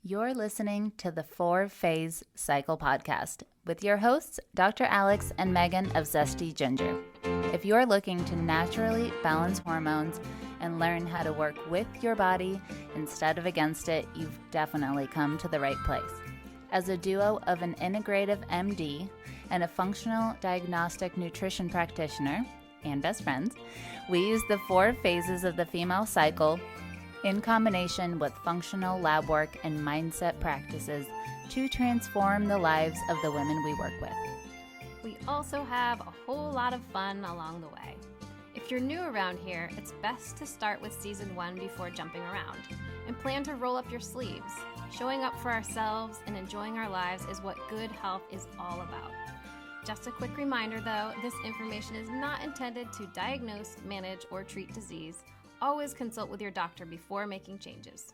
You're listening to the 4-Phase Cycle Podcast with your hosts, Dr. Alex and Megan of Zesty Ginger. If you're looking to naturally balance hormones and learn how to work with your body instead of against it, you've definitely come to the right place. As a duo of an integrative MD and a functional diagnostic nutrition practitioner and best friends, we use the 4 phases of the female cycle in combination with functional lab work and mindset practices to transform the lives of the women we work with. We also have a whole lot of fun along the way. If you're new around here, it's best to start with season 1 before jumping around and plan to roll up your sleeves. Showing up for ourselves and enjoying our lives is what good health is all about. Just a quick reminder though, this information is not intended to diagnose, manage, or treat disease. Always consult with your doctor before making changes.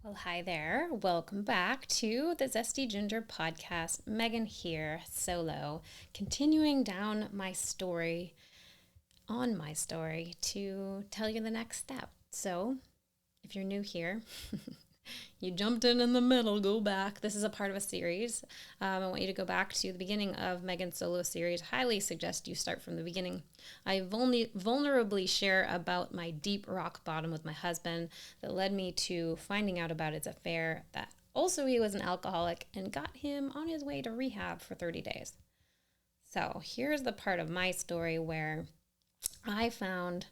Well, hi there. Welcome back to the Zesty Ginger podcast. Megan here, solo, continuing down my story, to tell you the next step. So, if you're new here, you jumped in the middle, go back. This is a part of a series. I want you to go back to the beginning of Megan's solo series. Highly suggest you start from the beginning. I vulnerably share about my deep rock bottom with my husband that led me to finding out about his affair, that also he was an alcoholic, and got him on his way to rehab for 30 days. So here's the part of my story where I found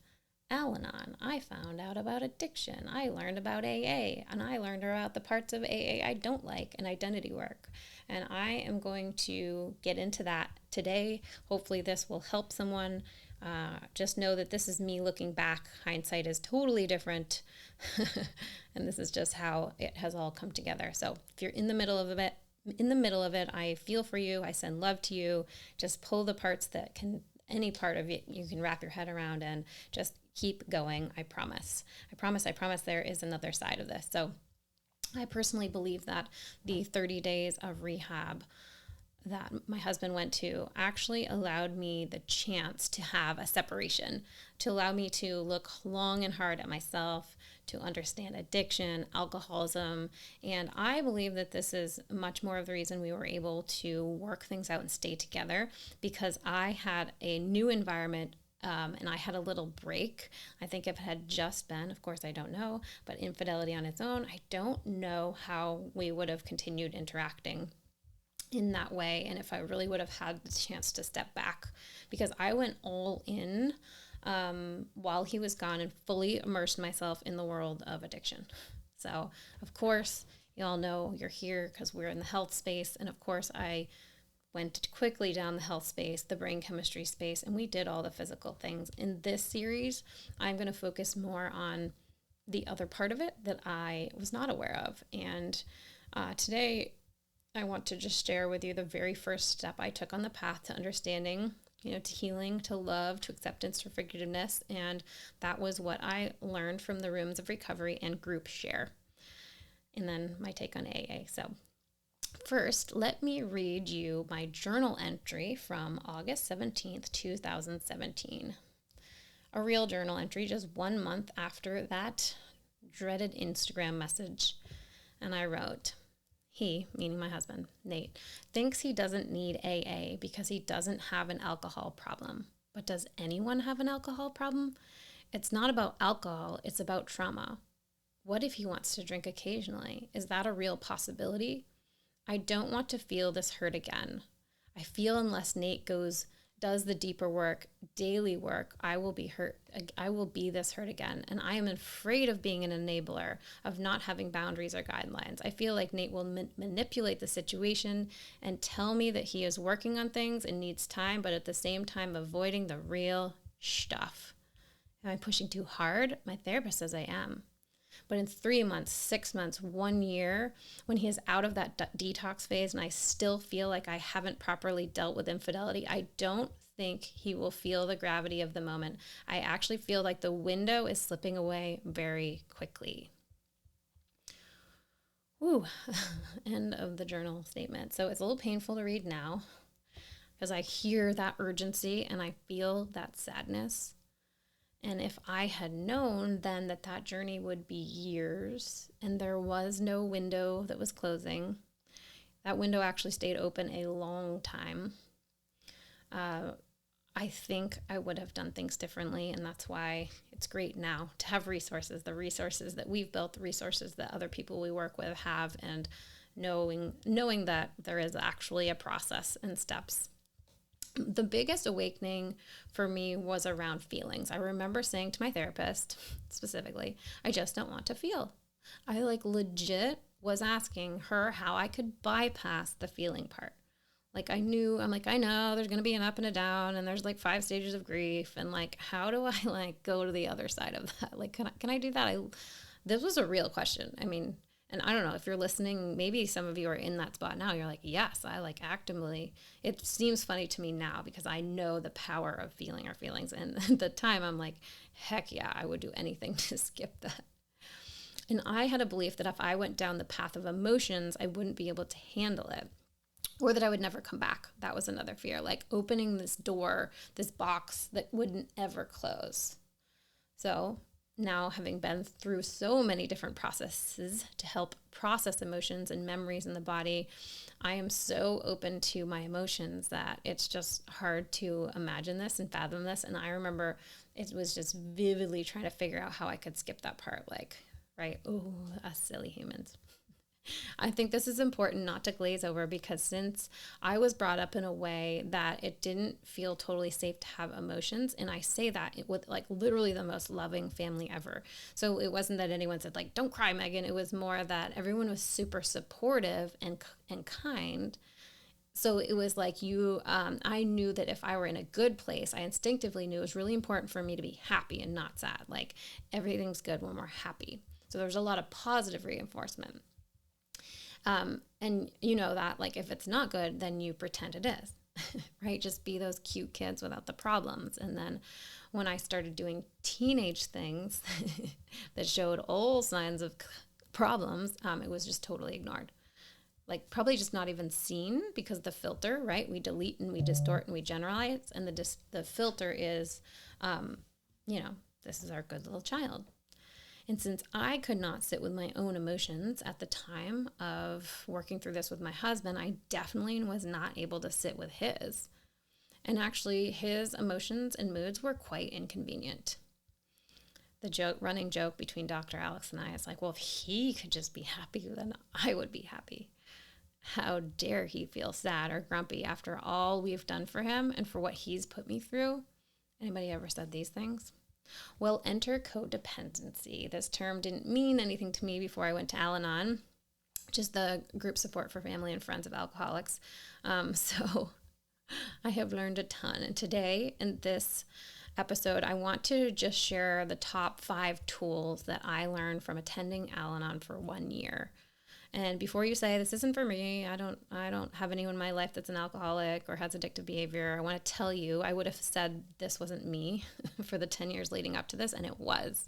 Al-Anon. I found out about addiction. I learned about AA, and I learned about the parts of AA I don't like and identity work. And I am going to get into that today. Hopefully this will help someone. Just know that this is me looking back. Hindsight is totally different. And this is just how it has all come together. So if you're in the middle of it, I feel for you. I send love to you. Just pull the parts that can, any part of it you can wrap your head around, and just keep going. I promise there is another side of this. So I personally believe that the 30 days of rehab that my husband went to actually allowed me the chance to have a separation, to allow me to look long and hard at myself, to understand addiction, alcoholism. And I believe that this is much more of the reason we were able to work things out and stay together, because I had a new environment. And I had a little break. I think if it had just been, of course I don't know, but infidelity on its own, I don't know how we would have continued interacting in that way, and if I really would have had the chance to step back, because I went all in while he was gone and fully immersed myself in the world of addiction. So, of course, you all know you're here because we're in the health space, and of course I went quickly down the health space, the brain chemistry space, and we did all the physical things. In this series, I'm going to focus more on the other part of it that I was not aware of. And today, I want to just share with you the very first step I took on the path to understanding, to healing, to love, to acceptance, to forgiveness. And that was what I learned from the rooms of recovery and group share. And then my take on AA. So first, let me read you my journal entry from August 17th, 2017. A real journal entry just 1 month after that dreaded Instagram message. And I wrote, "He," meaning my husband, Nate, "thinks he doesn't need AA because he doesn't have an alcohol problem. But does anyone have an alcohol problem? It's not about alcohol, it's about trauma. What if he wants to drink occasionally? Is that a real possibility? I don't want to feel this hurt again. I feel unless Nate does the deeper work, daily work, I will be hurt. I will be this hurt again. And I am afraid of being an enabler, of not having boundaries or guidelines. I feel like Nate will manipulate the situation and tell me that he is working on things and needs time, but at the same time avoiding the real stuff. Am I pushing too hard? My therapist says I am. But in 3 months, 6 months, 1 year, when he is out of that detox phase and I still feel like I haven't properly dealt with infidelity, I don't think he will feel the gravity of the moment. I actually feel like the window is slipping away very quickly." Ooh, end of the journal statement. So it's a little painful to read now because I hear that urgency and I feel that sadness. And if I had known then that that journey would be years and there was no window that was closing, that window actually stayed open a long time. I think I would have done things differently. And that's why it's great now to have resources, the resources that we've built, the resources that other people we work with have, and knowing that there is actually a process and steps. The biggest awakening for me was around feelings. I remember saying to my therapist specifically, I just don't want to feel. I legit was asking her how I could bypass the feeling part. I know there's going to be an up and a down, and there's 5 stages of grief. And how do I go to the other side of that? Can I do that? This was a real question. I mean, and I don't know if you're listening, maybe some of you are in that spot now. You're like, yes, I actively, it seems funny to me now because I know the power of feeling our feelings. And at the time I'm like, heck yeah, I would do anything to skip that. And I had a belief that if I went down the path of emotions, I wouldn't be able to handle it, or that I would never come back. That was another fear, opening this door, this box that wouldn't ever close. So now, having been through so many different processes to help process emotions and memories in the body, I am so open to my emotions that it's just hard to imagine this and fathom this. And I remember it was just vividly trying to figure out how I could skip that part, right? Oh, us silly humans. I think this is important not to glaze over, because since I was brought up in a way that it didn't feel totally safe to have emotions, and I say that with literally the most loving family ever. So it wasn't that anyone said don't cry, Megan. It was more that everyone was super supportive and kind. So it was I knew that if I were in a good place, I instinctively knew it was really important for me to be happy and not sad. Everything's good when we're happy. So there's a lot of positive reinforcement. And you know that if it's not good, then you pretend it is, right? Just be those cute kids without the problems. And then when I started doing teenage things that showed all signs of problems, it was just totally ignored. Probably just not even seen, because the filter, right? We delete and we distort and we generalize. And the filter is, this is our good little child. And since I could not sit with my own emotions at the time of working through this with my husband, I definitely was not able to sit with his. And actually, his emotions and moods were quite inconvenient. The running joke between Dr. Alex and I is well, if he could just be happy, then I would be happy. How dare he feel sad or grumpy after all we've done for him and for what he's put me through? Anybody ever said these things? Well, enter codependency. This term didn't mean anything to me before I went to Al-Anon, just the group support for family and friends of alcoholics. So I have learned a ton. And today in this episode, I want to just share the top 5 tools that I learned from attending Al-Anon for 1 year. And before you say this isn't for me, I don't have anyone in my life that's an alcoholic or has addictive behavior, I want to tell you, I would have said this wasn't me for the 10 years leading up to this, and it was.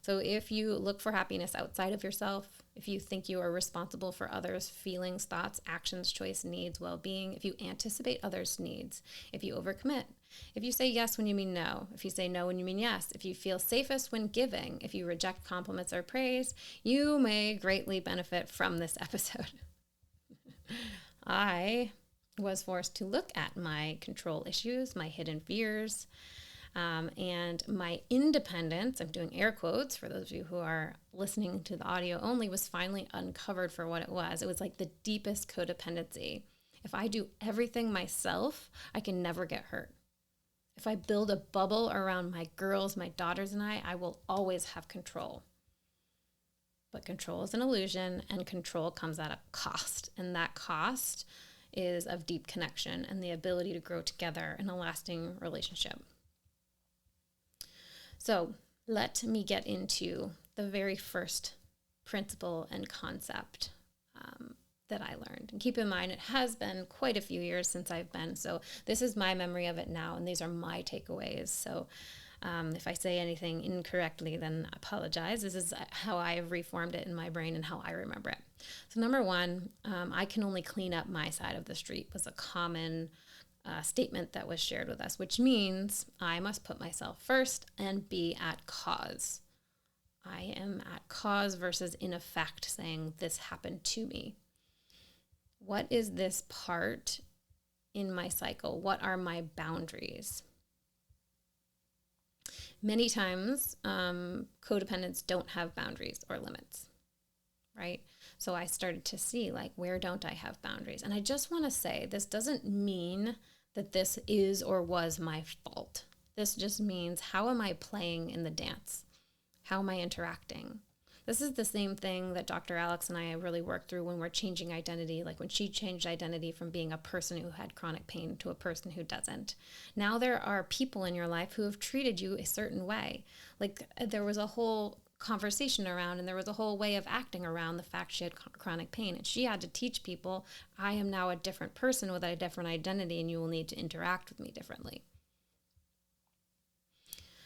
So if you look for happiness outside of yourself, if you think you are responsible for others' feelings, thoughts, actions, choice, needs, well-being, if you anticipate others' needs, if you overcommit, if you say yes when you mean no, if you say no when you mean yes, if you feel safest when giving, if you reject compliments or praise, you may greatly benefit from this episode. I was forced to look at my control issues, my hidden fears, and my independence, I'm doing air quotes for those of you who are listening to the audio only, was finally uncovered for what it was. It was the deepest codependency. If I do everything myself, I can never get hurt. If I build a bubble around my girls, my daughters, and I will always have control. But control is an illusion, and control comes at a cost. And that cost is of deep connection and the ability to grow together in a lasting relationship. So let me get into the very first principle and concept that I learned. And keep in mind, it has been quite a few years since I've been, so this is my memory of it now, and these are my takeaways. So if I say anything incorrectly, then I apologize. This is how I have reformed it in my brain and how I remember it. So number 1, I can only clean up my side of the street was a common statement that was shared with us, which means I must put myself first and be at cause. I am at cause versus in effect saying this happened to me. What is this part in my cycle? What are my boundaries? Many times, codependents don't have boundaries or limits, right? So I started to see, like, where don't I have boundaries? And I just want to say, this doesn't mean that this is or was my fault. This just means, how am I playing in the dance? How am I interacting? This is the same thing that Dr. Alex and I really worked through when we're changing identity, like when she changed identity from being a person who had chronic pain to a person who doesn't. Now there are people in your life who have treated you a certain way. Like there was a whole conversation around, and there was a whole way of acting around the fact she had chronic pain. And she had to teach people, I am now a different person with a different identity, and you will need to interact with me differently.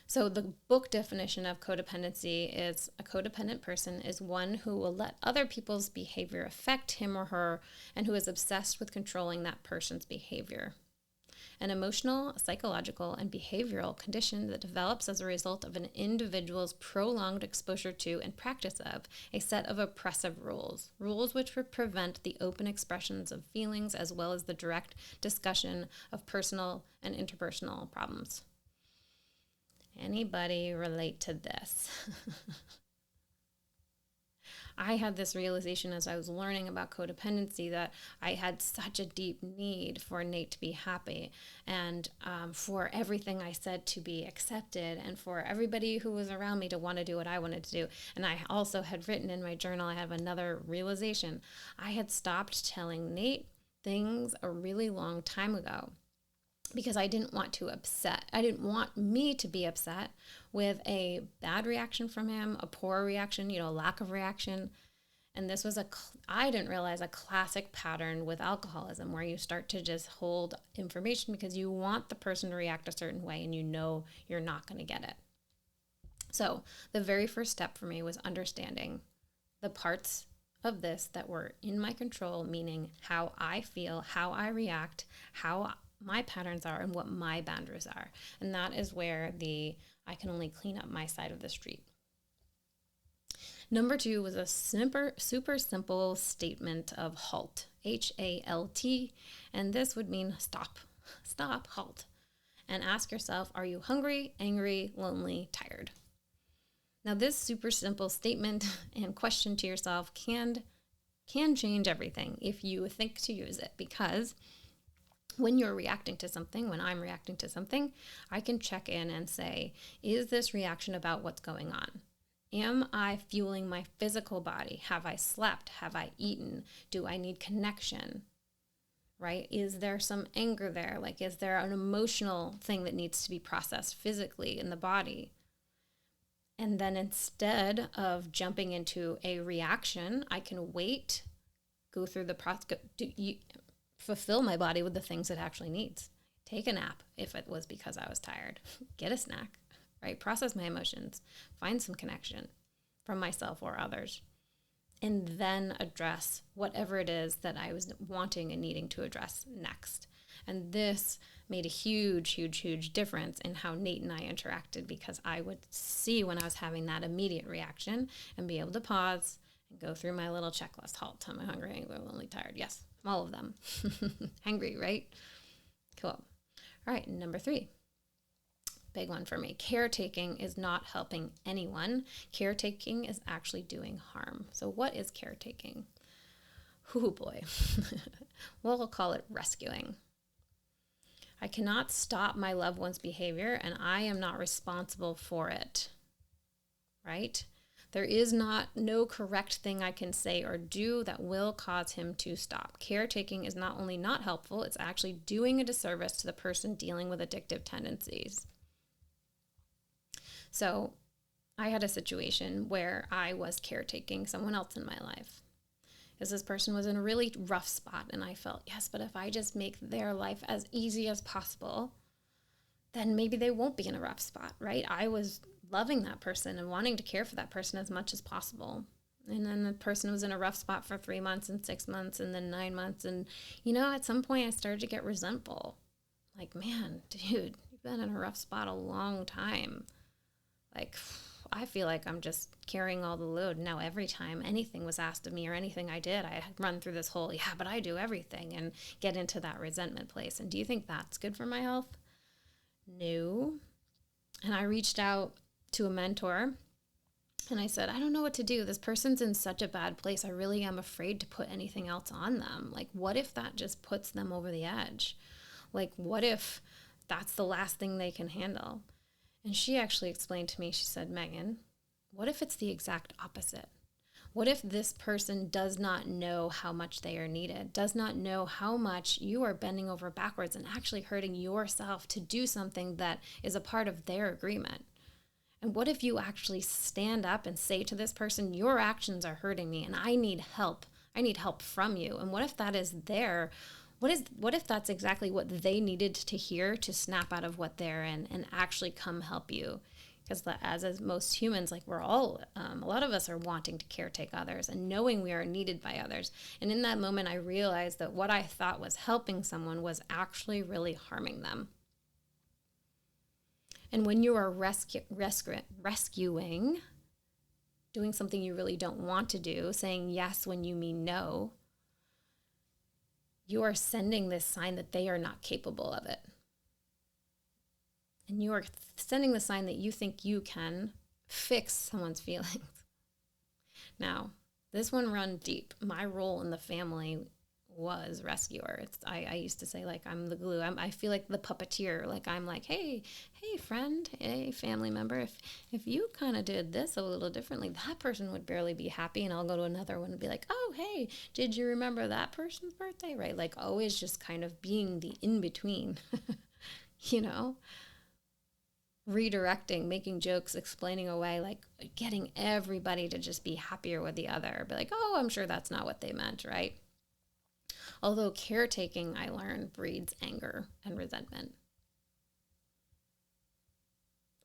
So the book definition of codependency is a codependent person is one who will let other people's behavior affect him or her and who is obsessed with controlling that person's behavior. An emotional, psychological, and behavioral condition that develops as a result of an individual's prolonged exposure to and practice of a set of oppressive rules which would prevent the open expressions of feelings as well as the direct discussion of personal and interpersonal problems. Anybody relate to this? I had this realization as I was learning about codependency that I had such a deep need for Nate to be happy and for everything I said to be accepted and for everybody who was around me to want to do what I wanted to do. And I also had written in my journal, I have another realization. I had stopped telling Nate things a really long time ago, because I didn't want to upset. I didn't want me to be upset with a bad reaction from him, a poor reaction, lack of reaction. And this was I didn't realize a classic pattern with alcoholism where you start to just hold information because you want the person to react a certain way and you know you're not going to get it. So the very first step for me was understanding the parts of this that were in my control, meaning how I feel, how I react, how my patterns are, and what my boundaries are. And that is where I can only clean up my side of the street. Number 2 was a super simple statement of HALT, HALT, and this would mean stop, halt, and ask yourself, are you hungry, angry, lonely, tired? Now this super simple statement and question to yourself can change everything if you think to use it, because when you're reacting to something, when I'm reacting to something, I can check in and say, is this reaction about what's going on? Am I fueling my physical body? Have I slept? Have I eaten? Do I need connection? Right? Is there some anger there? Like, is there an emotional thing that needs to be processed physically in the body? And then instead of jumping into a reaction, I can wait, go through the process, fulfill my body with the things it actually needs. Take a nap if it was because I was tired. Get a snack, right? Process my emotions. Find some connection from myself or others. And then address whatever it is that I was wanting and needing to address next. And this made a huge difference in how Nate and I interacted, because I would see when I was having that immediate reaction and be able to pause and go through my little checklist. HALT, am I hungry, angry, lonely, tired? Yes. All of them. Hungry, right? Cool. All right, number 3. Big one for me. Caretaking is not helping anyone. Caretaking is actually doing harm. So what is caretaking? Oh boy. We'll call it rescuing. I cannot stop my loved one's behavior, and I am not responsible for it. Right? There is no correct thing I can say or do that will cause him to stop. Caretaking is not only not helpful, it's actually doing a disservice to the person dealing with addictive tendencies. So I had a situation where I was caretaking someone else in my life, because this person was in a really rough spot, and I felt, yes, but if I just make their life as easy as possible, then maybe they won't be in a rough spot, right? I was loving that person and wanting to care for that person as much as possible. And then the person was in a rough spot for 3 months and 6 months and then 9 months. And, at some point I started to get resentful. Like, man, dude, you've been in a rough spot a long time. Like, I feel like I'm just carrying all the load. Now, every time anything was asked of me or anything I did, I run through this whole, yeah, but I do everything, and get into that resentment place. And do you think that's good for my health? No. And I reached out to a mentor and I said, I don't know what to do. This person's in such a bad place. I really am afraid to put anything else on them. Like, what if that just puts them over the edge? Like, what if that's the last thing they can handle? And she actually explained to me, she said, Megan, what if it's the exact opposite? What if this person does not know how much they are needed, does not know how much you are bending over backwards and actually hurting yourself to do something that is a part of their agreement? And what if you actually stand up and say to this person, your actions are hurting me and I need help. I need help from you. And what if that is what if that's exactly what they needed to hear to snap out of what they're in and actually come help you? Because as most humans, like we're all, a lot of us are wanting to caretake others and knowing we are needed by others. And in that moment, I realized that what I thought was helping someone was actually really harming them. And when you are rescuing, doing something you really don't want to do, saying yes when you mean no, you are sending this sign that they are not capable of it. And you are sending the sign that you think you can fix someone's feelings. Now, this one run deep. My role in the family was rescuer. I used to say, like, I'm the glue. I feel like the puppeteer. Like, I'm like, hey friend, hey family member, if you kind of did this a little differently, that person would barely be happy. And I'll go to another one and be like, oh, hey, did you remember that person's birthday? Right? Like, always just kind of being the in-between, redirecting, making jokes, explaining away, like getting everybody to just be happier with the other. Be like, oh, I'm sure that's not what they meant, right? Although caretaking, I learned, breeds anger and resentment.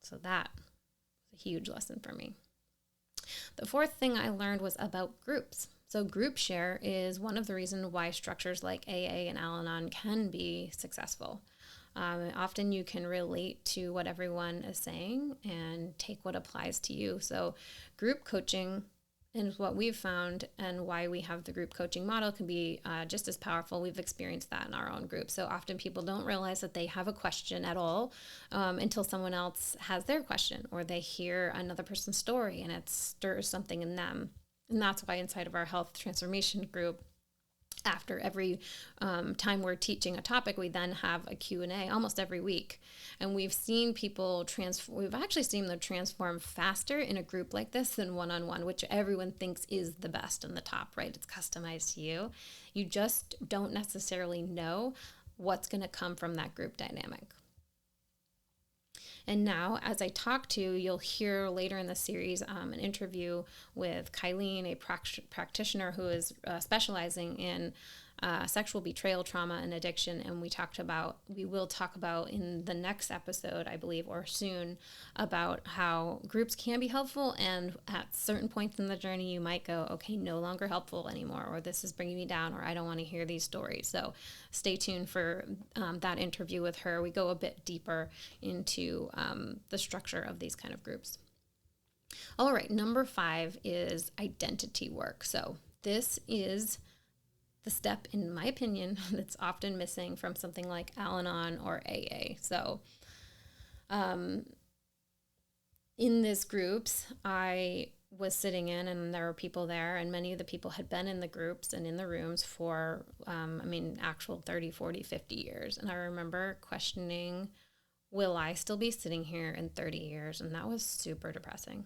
So that was a huge lesson for me. The fourth thing I learned was about groups. So group share is one of the reasons why structures like AA and Al-Anon can be successful. Often you can relate to what everyone is saying and take what applies to you. So group coaching and what we've found and why we have the group coaching model can be just as powerful. We've experienced that in our own group. So often people don't realize that they have a question at all until someone else has their question or they hear another person's story and it stirs something in them. And that's why inside of our health transformation group, after every time we're teaching a topic, we then have a Q&A almost every week. And we've seen people we've actually seen them transform faster in a group like this than one-on-one, which everyone thinks is the best and the top, right? It's customized to you. You just don't necessarily know what's going to come from that group dynamic. And now, as I talk to, you'll hear later in the series an interview with Kylene, a practitioner who is specializing in sexual betrayal, trauma, and addiction. And we will talk about in the next episode, I believe, or soon, about how groups can be helpful. And at certain points in the journey, you might go, okay, no longer helpful anymore, or this is bringing me down, or I don't want to hear these stories. So stay tuned for that interview with her. We go a bit deeper into the structure of these kind of groups. All right, number 5 is identity work. So this is the step, in my opinion, that's often missing from something like Al-Anon or AA. So in these groups, I was sitting in and there were people there, and many of the people had been in the groups and in the rooms for, actual 30, 40, 50 years. And I remember questioning, will I still be sitting here in 30 years? And that was super depressing.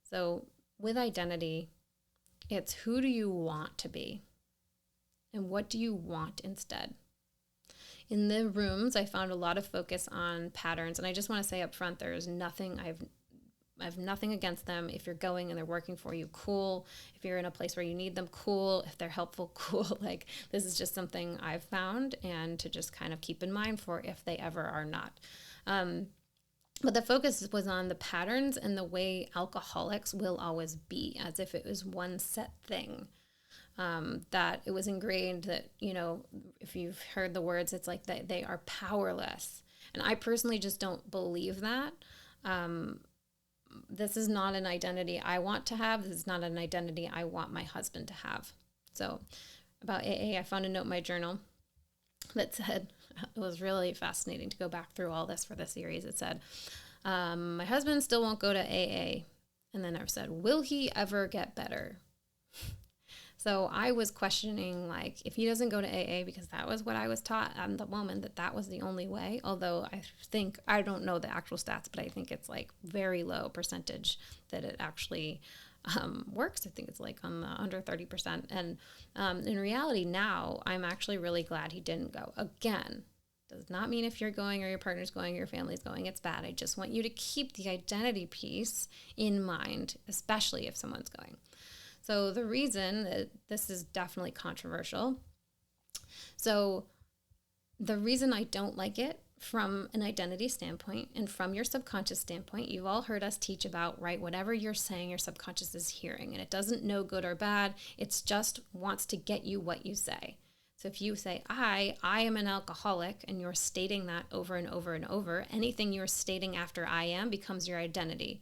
So with identity, it's who do you want to be? And what do you want instead? In the rooms, I found a lot of focus on patterns. And I just want to say up front, there is nothing, I have nothing against them. If you're going and they're working for you, cool. If you're in a place where you need them, cool. If they're helpful, cool. Like, this is just something I've found and to just kind of keep in mind for if they ever are not. But the focus was on the patterns and the way alcoholics will always be, as if it was one set thing. that it was ingrained that, if you've heard the words, it's like that they are powerless. And I personally just don't believe that. This is not an identity I want to have. This is not an identity I want my husband to have. So about AA, I found a note in my journal that said, it was really fascinating to go back through all this for the series. It said, my husband still won't go to AA. And then I said, will he ever get better? So I was questioning, like, if he doesn't go to AA, because that was what I was taught at the moment, that was the only way. Although I don't know the actual stats, but I think it's like very low percentage that it actually works. I think it's like on the under 30%. And in reality now, I'm actually really glad he didn't go. Again, does not mean if you're going or your partner's going or your family's going, it's bad. I just want you to keep the identity piece in mind, especially if someone's going. So the reason that this is definitely controversial, so the reason I don't like it from an identity standpoint and from your subconscious standpoint, you've all heard us teach about, right, whatever you're saying, your subconscious is hearing, and it doesn't know good or bad. It's just wants to get you what you say. So if you say, I am an alcoholic, and you're stating that over and over and over, anything you're stating after I am becomes your identity.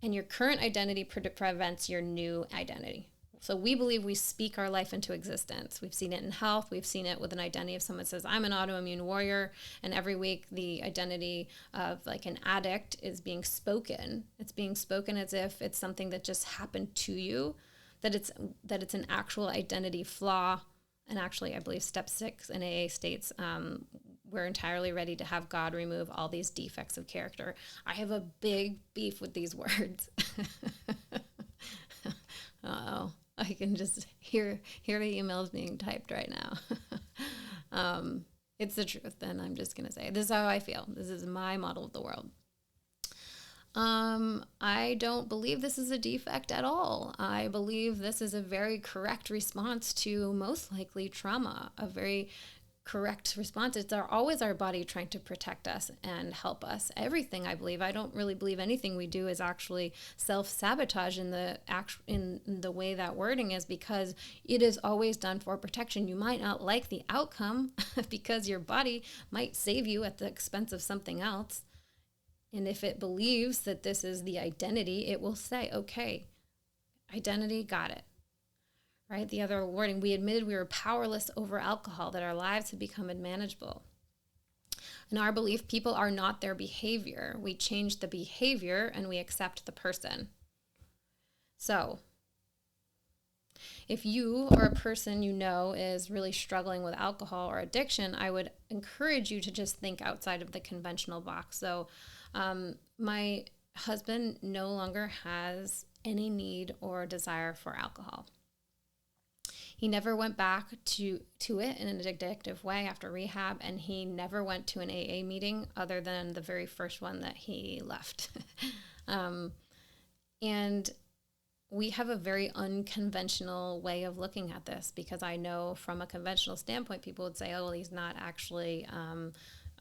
And your current identity prevents your new identity. So we believe we speak our life into existence. We've seen it in health. We've seen it with an identity. If someone says, I'm an autoimmune warrior, and every week the identity of like an addict is being spoken. It's being spoken as if it's something that just happened to you, that it's an actual identity flaw. And actually, I believe step 6 in AA states, we're entirely ready to have God remove all these defects of character. I have a big beef with these words. Uh-oh. I can just hear the emails being typed right now. It's the truth, and I'm just going to say, this is how I feel. This is my model of the world. I don't believe this is a defect at all. I believe this is a very correct response to most likely trauma, a very correct response. It's always our body trying to protect us and help us. Everything, I believe. I don't really believe anything we do is actually self-sabotage in the way that wording is, because it is always done for protection. You might not like the outcome because your body might save you at the expense of something else. And if it believes that this is the identity, it will say, okay, identity, got it. Right? The other wording, we admitted we were powerless over alcohol, that our lives had become unmanageable. In our belief, people are not their behavior. We change the behavior and we accept the person. So if you or a person you know is really struggling with alcohol or addiction, I would encourage you to just think outside of the conventional box. So my husband no longer has any need or desire for alcohol. He never went back to it in an addictive way after rehab, and he never went to an AA meeting other than the very first one that he left. And we have a very unconventional way of looking at this, because I know from a conventional standpoint, people would say, oh, well, he's not actually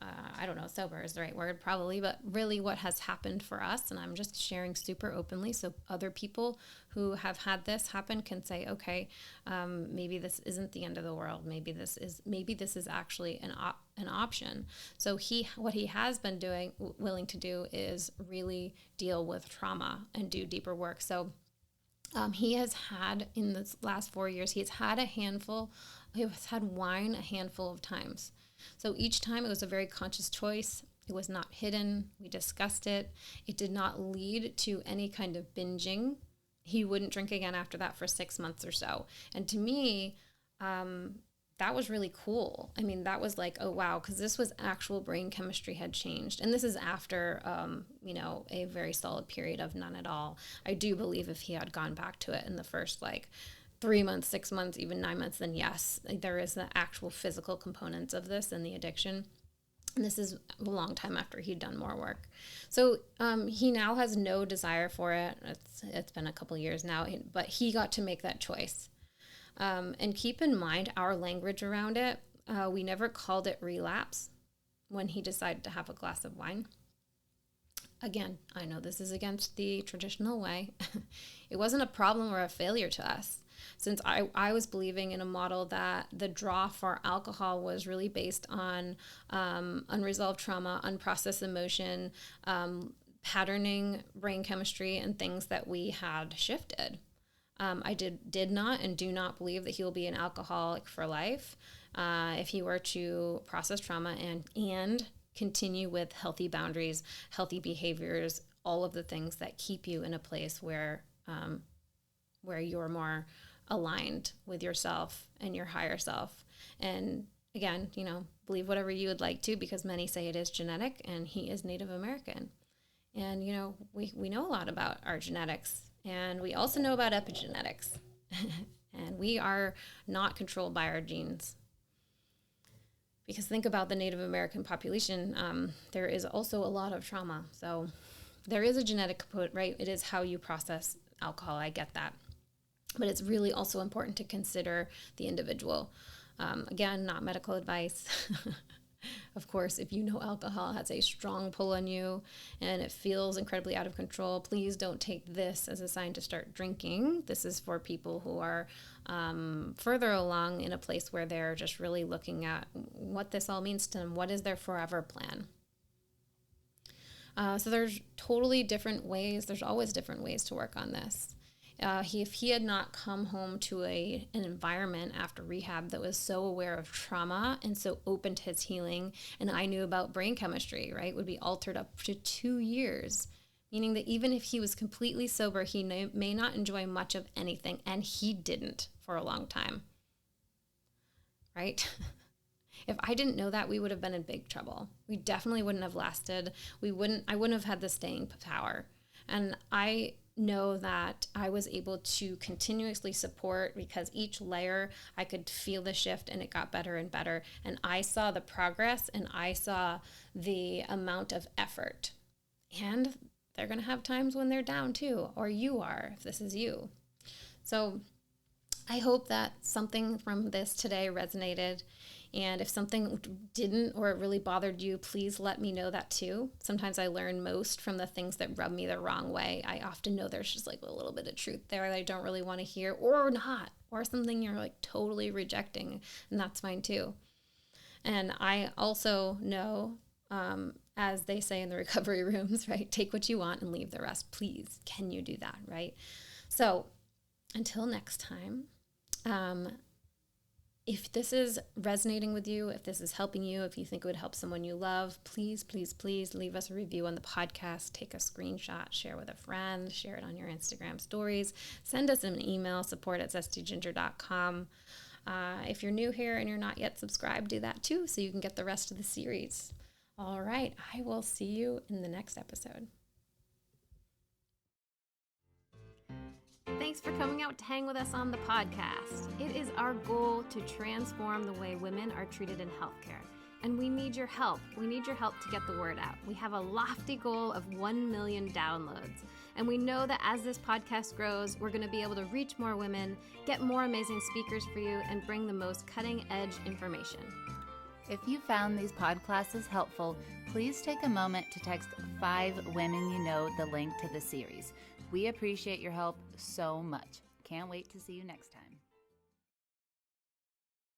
I don't know, sober is the right word probably, but really what has happened for us, and I'm just sharing super openly so other people who have had this happen can say, okay, maybe this isn't the end of the world. Maybe this is actually an option. So what he has been willing to do is really deal with trauma and do deeper work. So he has had, in the last 4 years, he has had wine a handful of times. So each time it was a very conscious choice. It was not hidden. We discussed it. It did not lead to any kind of binging. He wouldn't drink again after that for 6 months or so. And to me, that was really cool. I mean, that was like, oh, wow, because this was actual brain chemistry had changed. And this is after, a very solid period of none at all. I do believe if he had gone back to it in the first, 3 months, 6 months, even 9 months, then yes, there is the actual physical components of this and the addiction. And this is a long time after he'd done more work. So he now has no desire for it. It's been a couple years now, but he got to make that choice. And keep in mind our language around it. We never called it relapse when he decided to have a glass of wine. Again, I know this is against the traditional way. It wasn't a problem or a failure to us. since I was believing in a model that the draw for alcohol was really based on unresolved trauma, unprocessed emotion, patterning brain chemistry, and things that we had shifted. I did not and do not believe that he will be an alcoholic for life if he were to process trauma and continue with healthy boundaries, healthy behaviors, all of the things that keep you in a place where you're more aligned with yourself and your higher self. And again, believe whatever you would like to, because many say it is genetic, and he is Native American. And, we know a lot about our genetics, and we also know about epigenetics. And we are not controlled by our genes. Because think about the Native American population, there is also a lot of trauma. So there is a genetic component, right? It is how you process alcohol. I get that. But it's really also important to consider the individual. Again, not medical advice. Of course, if you know alcohol has a strong pull on you and it feels incredibly out of control, please don't take this as a sign to start drinking. This is for people who are further along in a place where they're just really looking at what this all means to them. What is their forever plan? So there's totally different ways. There's always different ways to work on this. If he had not come home to an environment after rehab that was so aware of trauma and so open to his healing, and I knew about brain chemistry, right, would be altered up to 2 years, meaning that even if he was completely sober, he may not enjoy much of anything, and he didn't for a long time, right? If I didn't know that, we would have been in big trouble. We definitely wouldn't have lasted. I wouldn't have had the staying power. And I know that I was able to continuously support, because each layer I could feel the shift and it got better and better. And I saw the progress and I saw the amount of effort. And they're going to have times when they're down too, or you are, if this is you. So I hope that something from this today resonated. And if something didn't, or it really bothered you, please let me know that too. Sometimes I learn most from the things that rub me the wrong way. I often know there's just like a little bit of truth there that I don't really want to hear, or not, or something you're like totally rejecting, and that's fine too. And I also know, as they say in the recovery rooms, right, take what you want and leave the rest. Please, can you do that, right? So until next time, if this is resonating with you, if this is helping you, if you think it would help someone you love, please, please, please leave us a review on the podcast. Take a screenshot, share with a friend, share it on your Instagram stories. Send us an email, support@zestyginger.com. If you're new here and you're not yet subscribed, do that too, so you can get the rest of the series. All right, I will see you in the next episode. Thanks for coming out to hang with us on the podcast. It is our goal to transform the way women are treated in healthcare. And we need your help. We need your help to get the word out. We have a lofty goal of 1 million downloads. And we know that as this podcast grows, we're going to be able to reach more women, get more amazing speakers for you, and bring the most cutting-edge information. If you found these podclasses helpful, please take a moment to text 5 women you know the link to the series. We appreciate your help so much. Can't wait to see you next time.